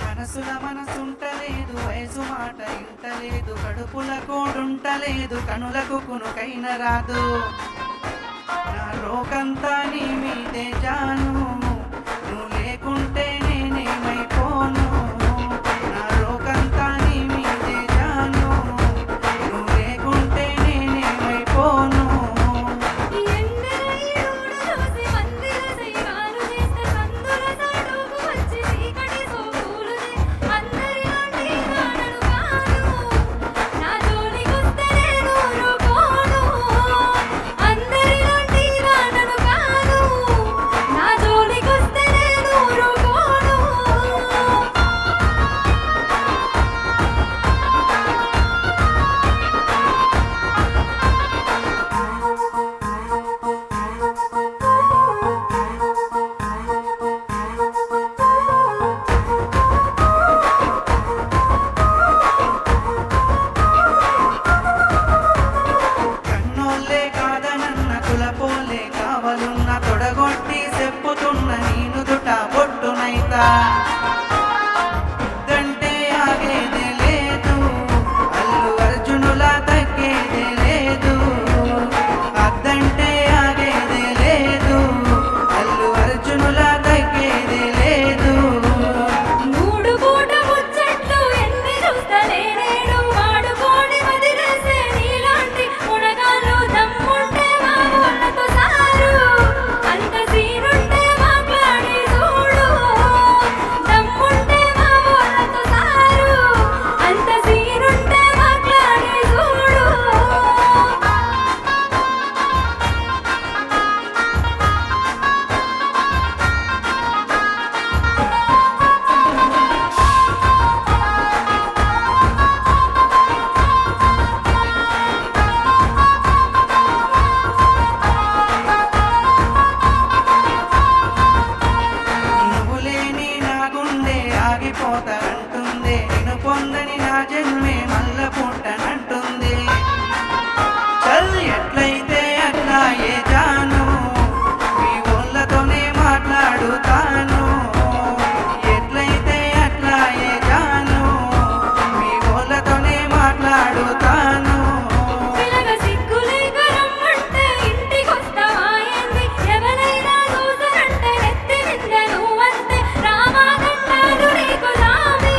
మనసుల మనసుంటలేదు, వయసు మాట ఇంటలేదు, కడుపుల కోడుంటలేదు, కనులకు కునుకైన రాదు. నా రోకంతా నీ మీదే జాను, నువ్వు లేకుంటే నేనేమైపోను. నా రోకంతా నీ మీదే జాను, నువ్వు లేకుంటే నేనేమైపోను. కన్నోళ్ళే కాదనన్న కులపోలే కావలున్న తొడగొట్టి చెప్పుతున్న నీను దుట బొట్టునైతా. దంటే ఆగేదే లేదు, అల్లు అర్జునులా తగ్గేదే లేదు. అద్దంటే ఆగేదే లేదు, అల్లు అర్జునులా తగ్గేదే లేదు. మూడు పూట ముచ్చట్లు ఎన్ని చూస్తలే నేను, వాడుకోని వదిలేసే నీలాంటి మునగాళ్ళు దమ్ముంటే మా ఊళ్ళతో సారు. అంత సీనుంటే మాట్లాడి చూడు, దమ్ముంటే మా ఊళ్ళతో సారు. అంత సీనుంటే మాట్లాడి చూడు. నువ్వు లేని నా గుండె ఆగిపోతానంటుంది, నిన్ను పొందని నా జన్మే మల్ల పుట్టనంటుంది. చల్ ఎట్లయితే అట్లా ఏ జాను, మీ ఊళ్ళతోనే మాట్లాడుతాను. ఎట్లయితే అట్లా ఏ జాను, మీ ఊళ్ళతోనే మాట్లాడుతాను. పిలగ సిగ్గులేక రమ్మంటే ఇంటికొస్తావా ఏంది? ఎవరైనా చూసారంటే నెత్తి మింద నువ్వంతే. రామాదండాలు నీకు లావి,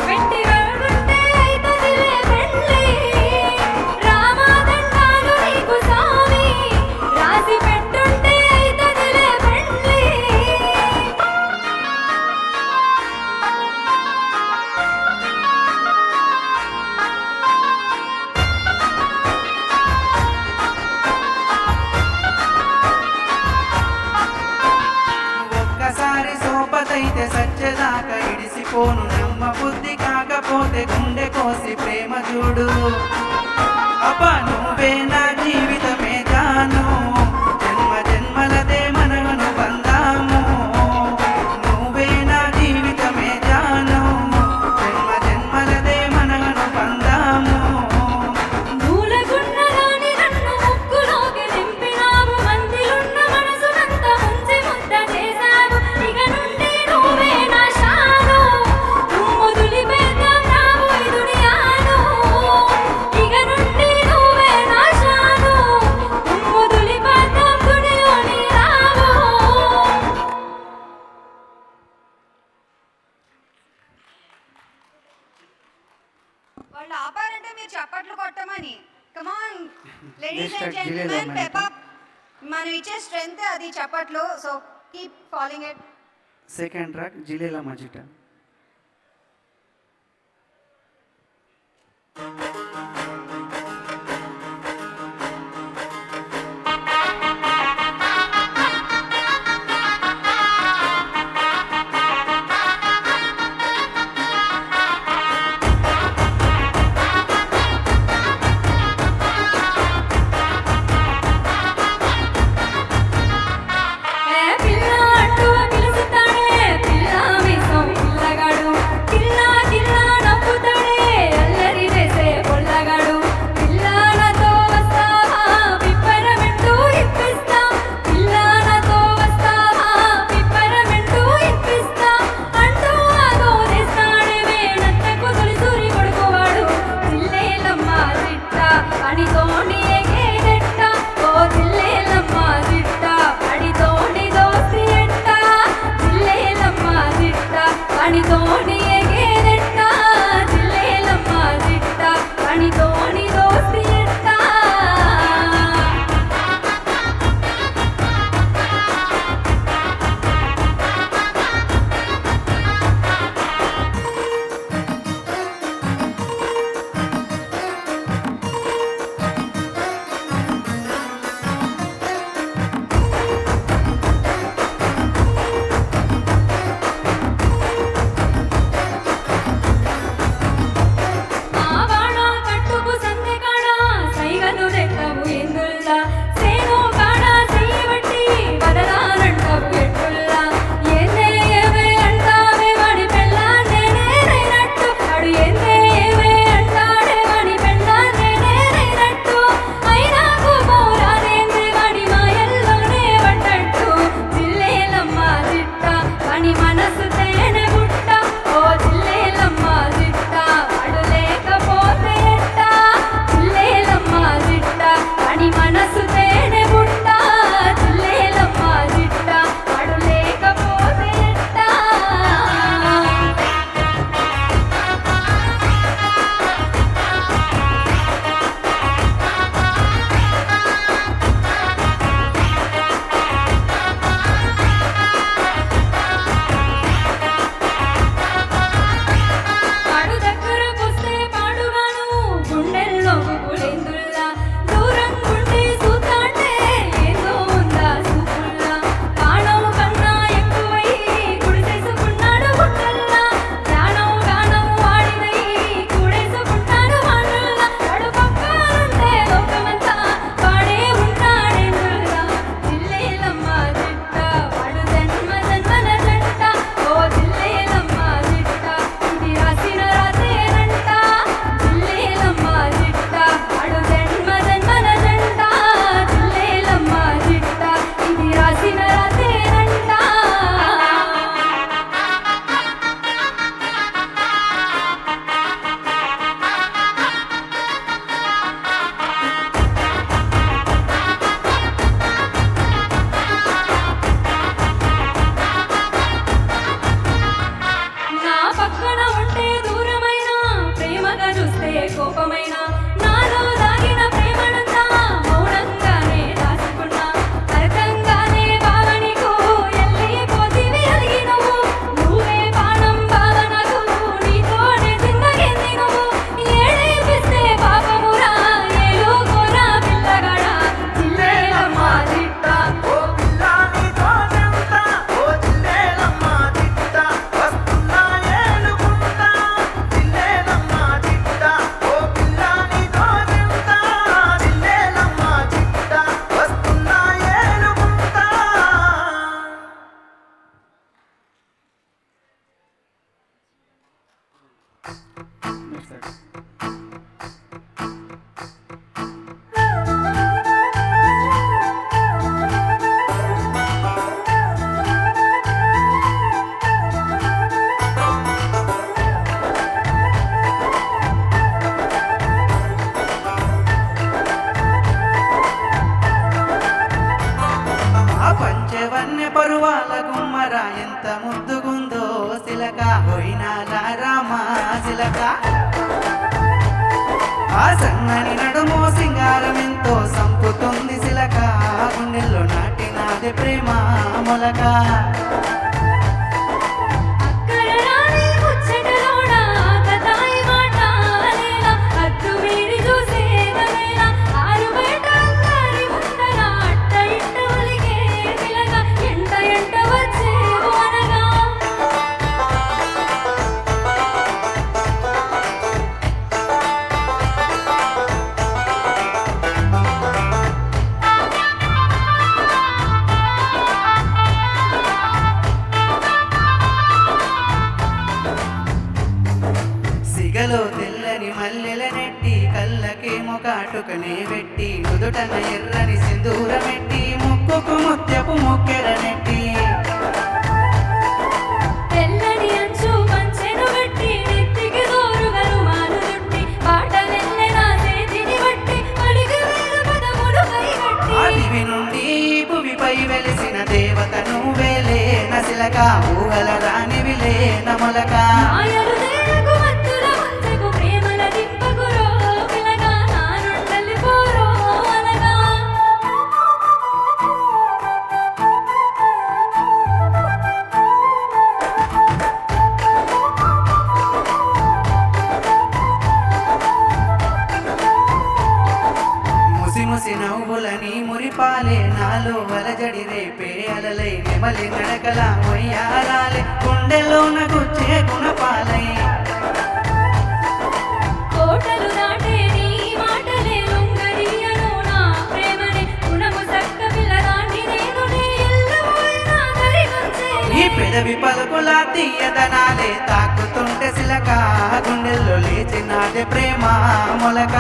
పెట్టి వెళ్తుంటే అయితదిలే పెళ్ళి. రామాదండాలు నీకు సామి, రాసి పెట్టుంటే అయితదిలే పెళ్ళి. ఒక్కసారి సోపతైతే సచ్చేదాకా ఇడిసిపోను. నమ్మ బుద్ధి కాకపోతే గుండె కోసి ప్రేమ చూడు. అబ్బా నువ్వే నా జీవితమే జాను, జన్మ జన్మలదే మనవను బంధాము. నువ్వే నా జీవితమే జాను, జన్మ జన్మలదే మనవను బంధాము. మూలగున్నదాని నన్ను ముక్కులోకి నింపినావు, మందిలున్న మనసునంతా ముంచి ముద్ద చేశావు. ఇక నుండి నువ్వే నా షాను, నువ్వు దులిపేద్దాం రావు ఈ దునియాను. ఇక నుండి నువ్వే నా షాను, నువ్వు దులిపేద్దాం దునియోని రావు. వాళ్ళు ఆపారంటే మీరు చప్పట్లు కొట్టమని. Come on ladies Just and a delay gentlemen, moment. Pep up. మనం ఇచ్చే స్ట్రెంగ్త్ అది చప్పట్లు. So keep following it. Second track జిలేల మజిట. ఏ పిల్ల అంటూ పిలుస్తా తేనె బుట్ట జిల్లేలమ్మ జిట్ట వాడు లేకపోతే ఎట్టా పాడు దగ్గరకొస్తే పాడుగాను గుండెల్లో గుబులెందుల్లా దూరం గుండి చూస్తాంటే ఏదో ఉందా చూపుల్లా ప్రాణం కన్నా ఎక్కువై గుడిసేసుకున్నాడు గుండెల్లా ప్రాణం గానం వాడినై కూడేసుకున్నాడు వానుల్లా వాడు పక్కనుంటే లోకమంతా వాడే ఉన్నాడెందుల్లా జిల్లేలమ్మ జిట్ట వాడు జన్మ జన్మల జంట ఓ జిల్లేలమ్మ జిట్ట ఇది రాసిన రాతేనంట జిల్లేలమ్మ జిట్ట వాడు జన్మ జన్మల జంట జిల్లేలమ్మ జిట్ట ఇది రాసిన రాతేనంట నా పక్కన ఉంటే దూరమైన ప్రేమగా చూస్తే కోపమైన నాలో దాగిన ప్రేమనంతా మౌనంగానే దాచుకున్నా అర్థంగానే భావనికు ఎల్లిపోతివి అలిగి నువ్వే ప్రాణం భావనకు నీతోనే జిందగెంది నువ్వు ఏడేపిస్తే పాపమురా ఏలుకోరా పిల్లగాడా జిల్లేలమ్మ జిట్ట ఓ పిల్ల నీతోనెంత ఓ జిల్లేలమ్మ జిట్ట వస్తున్నా ఏలుకుంటా జిల్లేలమ్మ జిట్ట ఓ పిల్ల నీతోనెంత జిల్లేలమ్మ జిట్ట వస్తున్నా ఏలుకుంటా Next side. ఆ పంచవన్య పరువాల గుమ్మర ఎంత ముద్దుగుందో సిలక పోయినాలా రామా సిలక ఆ సన్నని నడుమో సింగారం ఎంతో సంపుతుంది సిలక గుండెల్లో నాటినాది ప్రేమ మొలక అక్కర రాని ముచ్చటలోన కథాయి మాటలేలా అద్దు వీడి చూసేదనేలా ఆరు బయట అంగారి ముందర అట్ట ఇట్ట ఒలిగే పిలగా ఎంట ఎంట వచ్చేవు అనగా సిగలో తెల్లని మల్లెల నెట్టి కళ్ళకేమో కాటుకనే పెట్టి నుదుటన ఎర్రని సింధూరమెట్టి ముక్కుకు ముత్యపు ముక్కెర నెట్టి తెల్లని అంచు పంచెను గట్టి నెత్తికి దోరుగలు మాను చుట్టి పాటలెల్లెనా చేతిని బట్టి పలికి వేలు పదములు కైగట్టి ఆదివి నుండి భువిపై వెలిసిన దేవత నువ్వేలే నసిలక ఊహల రానివిలే నమలక మాయలు దేరకు మత్తుల ముంచెకు ప్రేమల దింపకురో పిలగా నా నుండలి పోరో అనగా ముసి ముసి నవ్వులని మురిపాలే నాలో వలజడి రేపే అలలై నెమలి నడకల మొయ్యారాలే గుండెల్లోన గుచ్చే గుణపాలై కోటలు దాటే నీ మాటలే లొంగనీయను నా ప్రేమనే గుణము చక్క పిల్లగాని నేను నీ ఇల్లు పోయినా దరి నుంచే ఈ పెదవి పలుకుల తీయదనాలే తాకుతుంటే సిలక గుండెల్లో లేచినాదే ప్రేమ మొలక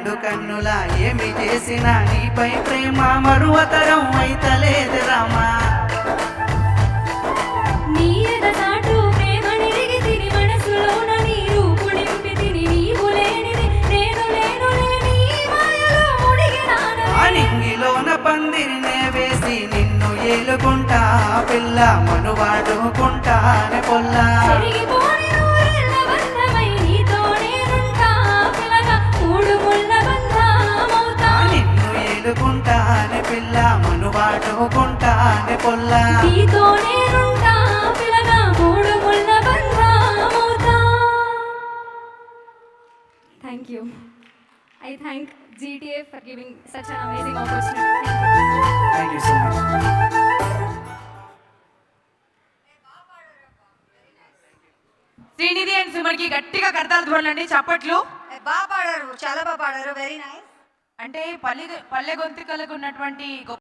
రెండు కన్నులా ఏమి చేసినా నీపై ప్రేమ మరువతరం అయితలేదు రామా. నీ ఎదసాటు ప్రేమనిరిగి తిని మనసులోన నీ రూపు నింపి తిని నీవు లేనిది నేను లేనులే నీ మాయలో మునిగినాను. ఆ నింగిలోన పందిరినే వేసి నిన్ను ఏలుకుంటా పిల్ల మనువాడుకుంటానే పొల్లా. చెరిగిపోని నూరేళ్ల బంధమై నీతోనేనుంటా పిల్లగా మూడు ముళ్ళ బంధమవుతా. నిన్ను ఏలుకుంటానే పిల్ల మనువాడుకుంటానే పొల్లా. నీతోనేనుంటా పిల్లగా మూడు ముళ్ళ బంధమవుతా. Thank you. I thank GTA for giving such an amazing opportunity. Thank you so much. Srinidhi and Suman కి గట్టిగా కర్తాలు ధ్వనులండి చప్పట్లు. బాగా పాడారు, చాలా బాగా పాడారు, వెరీ నైస్. అంటే పల్లె గొంతుకలకు ఉన్నటువంటి